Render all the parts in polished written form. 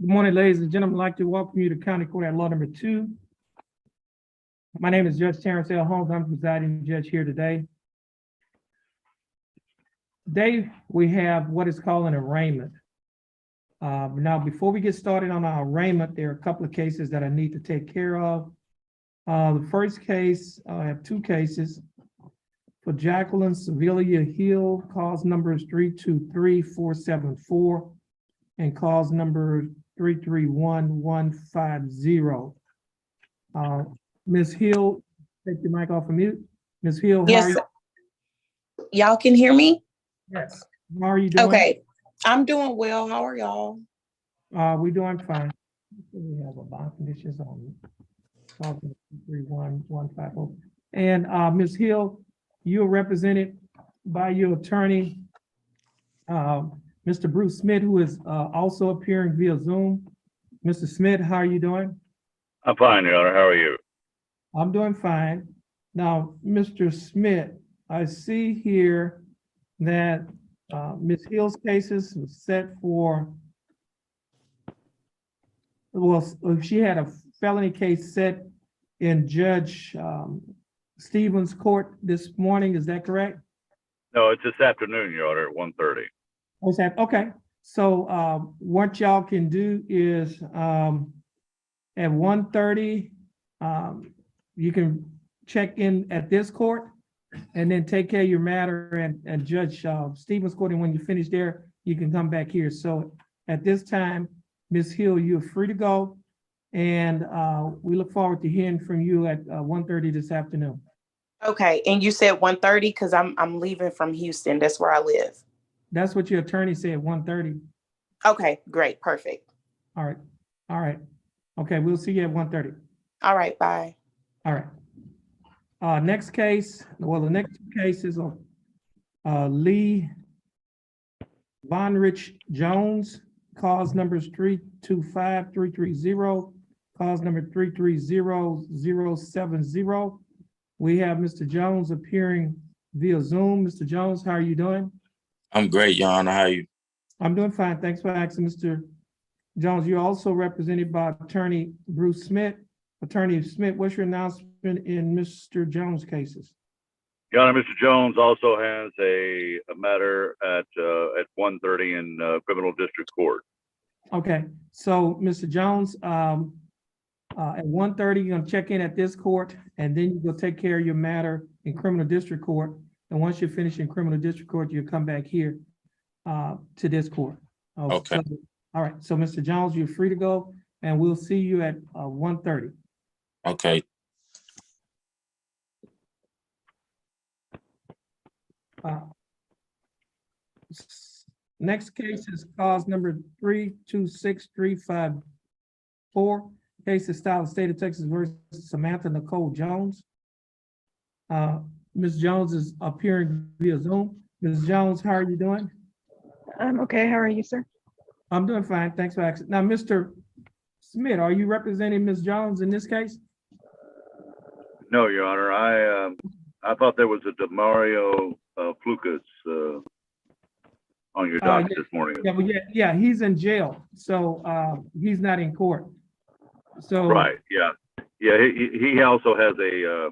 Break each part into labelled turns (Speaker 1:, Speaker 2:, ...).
Speaker 1: Good morning, ladies and gentlemen. I'd like to welcome you to County Court at Law number 2. My name is Judge Terrence Holmes. I'm presiding judge here today. Today, we have what is called an arraignment. Now, before we get started on our arraignment, there are a couple of cases that I need to take care of. The first case, I have two cases. For Jacqueline Sevilla Hill, cause numbers 323-474 and cause number 331-150. Ms. Hill, take your mic off of mute. Ms. Hill, how are you?
Speaker 2: Yes, y'all can hear me?
Speaker 1: Yes. How are you doing?
Speaker 2: Okay, I'm doing well. How are y'all?
Speaker 1: We're doing fine. We have a bond conditions on cause 331-150. And Ms. Hill, you're represented by your attorney, Mr. Bruce Smith, who is also appearing via Zoom. Mr. Smith, how are you doing?
Speaker 3: I'm fine, Your Honor. How are you?
Speaker 1: I'm doing fine. Now, Mr. Smith, I see here that Ms. Hill's cases was set for, well, she had a felony case set in Judge Stevens' court this morning. Is that correct?
Speaker 3: No, it's this afternoon, Your Honor, at 1:30.
Speaker 1: What's that? Okay. So what y'all can do is at 1:30, you can check in at this court and then take care of your matter and Judge Stevens' court. And when you finish there, you can come back here. So at this time, Ms. Hill, you're free to go. And we look forward to hearing from you at 1:30 this afternoon.
Speaker 2: Okay, and you said 1:30 because I'm leaving from Houston. That's where I live.
Speaker 1: That's what your attorney said, 1:30.
Speaker 2: Okay, great, perfect.
Speaker 1: All right. All right. Okay, we'll see you at 1:30.
Speaker 2: All right, bye.
Speaker 1: All right. Next case, well, the next two cases are Lee Vonrich Jones, cause numbers 325-330, cause number 330-070. We have Mr. Jones appearing via Zoom. Mr. Jones, how are you doing?
Speaker 4: I'm great, Your Honor. How are you?
Speaker 1: I'm doing fine. Thanks for asking, Mr. Jones. You're also represented by Attorney Bruce Smith. Attorney Smith, what's your announcement in Mr. Jones' cases?
Speaker 3: Your Honor, Mr. Jones also has a matter at 1:30 in criminal district court.
Speaker 1: Okay, so Mr. Jones, at 1:30, you're gonna check in at this court, and then you'll take care of your matter in criminal district court. And once you're finished in criminal district court, you'll come back here to this court.
Speaker 4: Okay.
Speaker 1: So, all right, so Mr. Jones, you're free to go, and we'll see you at 1:30.
Speaker 4: Okay.
Speaker 1: Next case is cause number 326354. Case is style of State of Texas versus Samantha Nicole Jones. Ms. Jones is appearing via Zoom. Ms. Jones, how are you doing?
Speaker 5: I'm okay. How are you, sir?
Speaker 1: I'm doing fine. Thanks for asking. Now, Mr. Smith, are you representing Ms. Jones in this case?
Speaker 3: No, Your Honor. I thought there was a Demario Flukas on your docket this morning.
Speaker 1: Yeah, well, yeah, he's in jail, so he's not in court. So
Speaker 3: Right. Yeah. Yeah. He also has a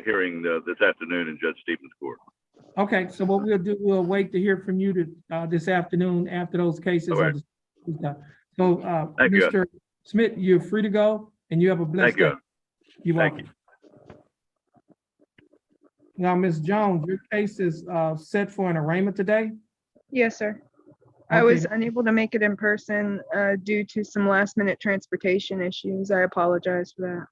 Speaker 3: hearing this afternoon in Judge Stevens' court.
Speaker 1: okay, so what we'll do, we'll wait to hear from you this afternoon after those cases.
Speaker 3: All right.
Speaker 1: So,
Speaker 3: Thank you.
Speaker 1: Mr. Smith, you're free to go, and you have a blessed
Speaker 3: Thank you.
Speaker 1: day. You're
Speaker 3: Thank
Speaker 1: welcome. Now, Ms. Jones, your case is set for an arraignment today?
Speaker 5: Yes, sir. I
Speaker 1: Okay.
Speaker 5: was unable to make it in person due to some last minute transportation issues. I apologize for that.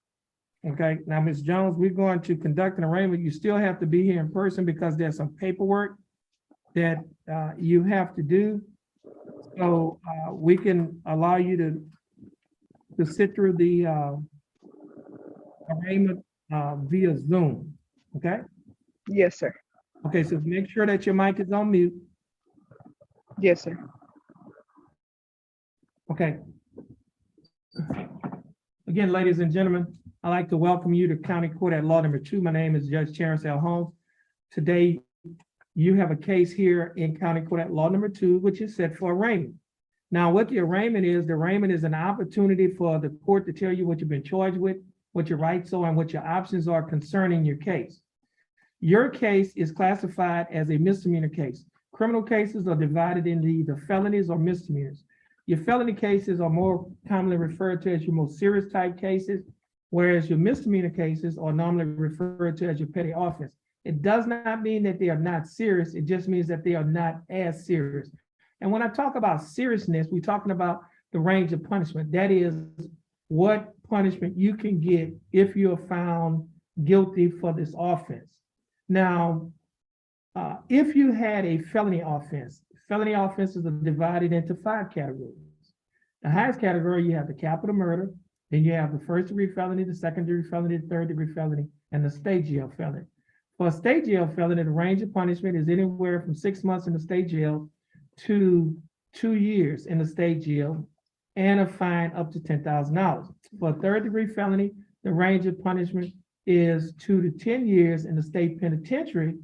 Speaker 1: Okay, now, Ms. Jones, we're going to conduct an arraignment. You still have to be here in person because there's some paperwork that you have to do. So we can allow you to sit through the arraignment via Zoom, okay?
Speaker 5: Yes, sir.
Speaker 1: Okay, so make sure that your mic is on mute.
Speaker 5: Yes, sir.
Speaker 1: Okay. Again, ladies and gentlemen, I'd like to welcome you to County Court at Law number 2. My name is Judge Terrence Holmes. Today, you have a case here in County Court at Law number 2, which is set for arraignment. Now, what the arraignment is an opportunity for the court to tell you what you've been charged with, what your rights are, and what your options are concerning your case. Your case is classified as a misdemeanor case. Criminal cases are divided into either felonies or misdemeanors. Your felony cases are more commonly referred to as your most serious type cases, whereas your misdemeanor cases are normally referred to as your petty offense. It does not mean that they are not serious. It just means that they are not as serious. And when I talk about seriousness, we're talking about the range of punishment. That is what punishment you can get if you're found guilty for this offense. Now, if you had a felony offenses are divided into 5 categories. The highest category, you have the capital murder, then you have the first-degree felony, the second-degree felony, the third-degree felony, and the state jail felony. For a state jail felony, the range of punishment is anywhere from 6 months in the state jail to 2 years in the state jail and a fine up to $10,000. For a third-degree felony, the range of punishment is 2 to 10 years in the state penitentiary,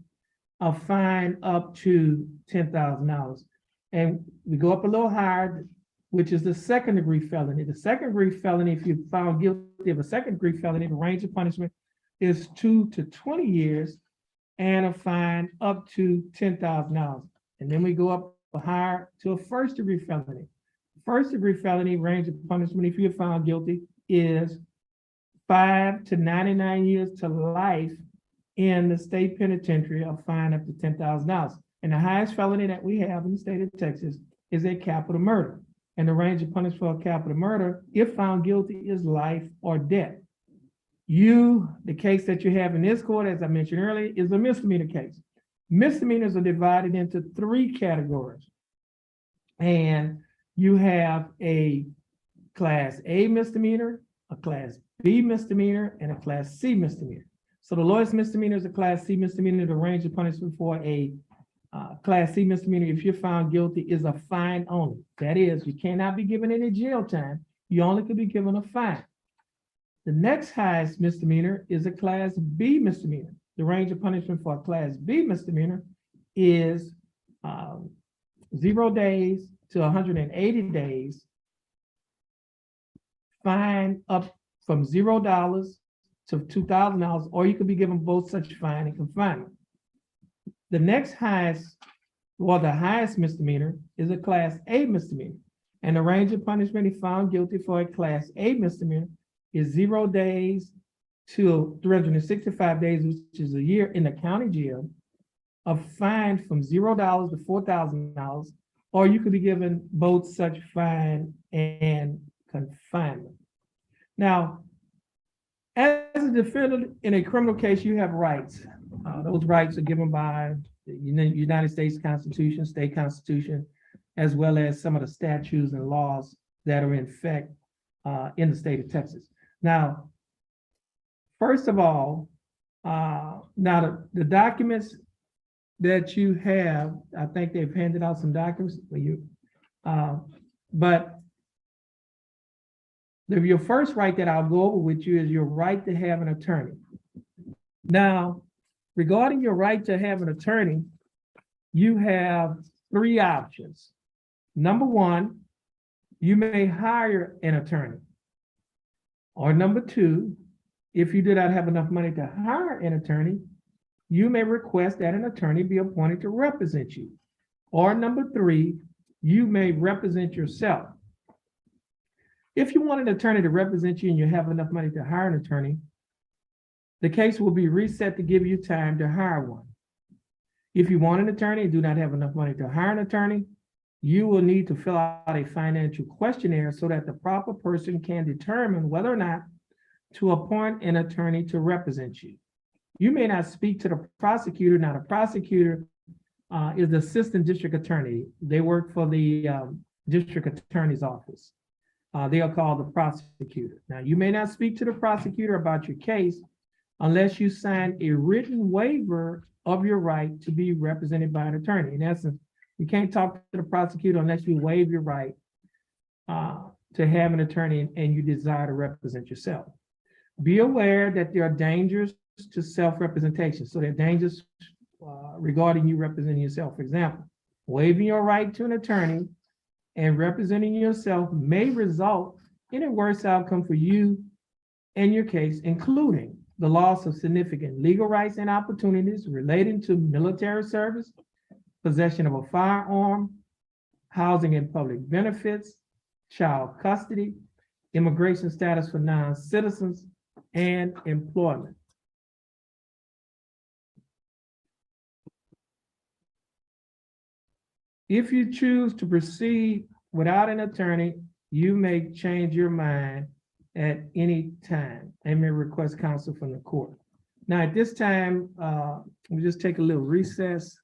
Speaker 1: a fine up to $10,000. And we go up a little higher, which is the second-degree felony. The second-degree felony, if you're found guilty of a second-degree felony, the range of punishment is 2 to 20 years and a fine up to $10,000. And then we go up higher to a first-degree felony. First-degree felony range of punishment, if you're found guilty, is 5 to 99 years to life in the state penitentiary, a fine up to $10,000. And the highest felony that we have in the state of Texas is a capital murder. And the range of punishment for a capital murder, if found guilty, is life or death. The case that you have in this court, as I mentioned earlier, is a misdemeanor case. Misdemeanors are divided into 3 categories. And you have a Class A misdemeanor, a Class B misdemeanor, and a Class C misdemeanor. So the lowest misdemeanor is a Class C misdemeanor. The range of punishment for a Class C misdemeanor, if you're found guilty, is a fine only. That is, you cannot be given any jail time. You only could be given a fine. The next highest misdemeanor is a Class B misdemeanor. The range of punishment for a Class B misdemeanor is 0 days to 180 days, fine up from $0 to $2,000, or you could be given both such fine and confinement. The next highest, well, the highest misdemeanor is a Class A misdemeanor. And the range of punishment if found guilty for a Class A misdemeanor is 0 days to 365 days, which is a year in the county jail, a fine from $0 to $4,000, or you could be given both such fine and confinement. Now, as a defendant in a criminal case, you have rights. Those rights are given by the United States Constitution, state constitution, as well as some of the statutes and laws that are in effect in the state of Texas. Now, first of all, the documents that you have, I think they've handed out some documents for you, but your first right that I'll go over with you is your right to have an attorney. Now, regarding your right to have an attorney, you have 3 options. Number 1, you may hire an attorney. Or number 2, if you do not have enough money to hire an attorney, you may request that an attorney be appointed to represent you. Or number 3, you may represent yourself. If you want an attorney to represent you and you have enough money to hire an attorney, the case will be reset to give you time to hire one. If you want an attorney and do not have enough money to hire an attorney, you will need to fill out a financial questionnaire so that the proper person can determine whether or not to appoint an attorney to represent you. You may not speak to the prosecutor. Now, the prosecutor is the assistant district attorney. They work for the district attorney's office. They are called the prosecutor. Now, you may not speak to the prosecutor about your case unless you sign a written waiver of your right to be represented by an attorney. In essence, you can't talk to the prosecutor unless you waive your right to have an attorney and you desire to represent yourself. Be aware that there are dangers to self-representation. So there are dangers regarding you representing yourself. For example, waiving your right to an attorney and representing yourself may result in a worse outcome for you and your case, including the loss of significant legal rights and opportunities relating to military service, possession of a firearm, housing and public benefits, child custody, immigration status for non-citizens, and employment. If you choose to proceed without an attorney, you may change your mind at any time and may request counsel from the court. Now, at this time, we'll just take a little recess.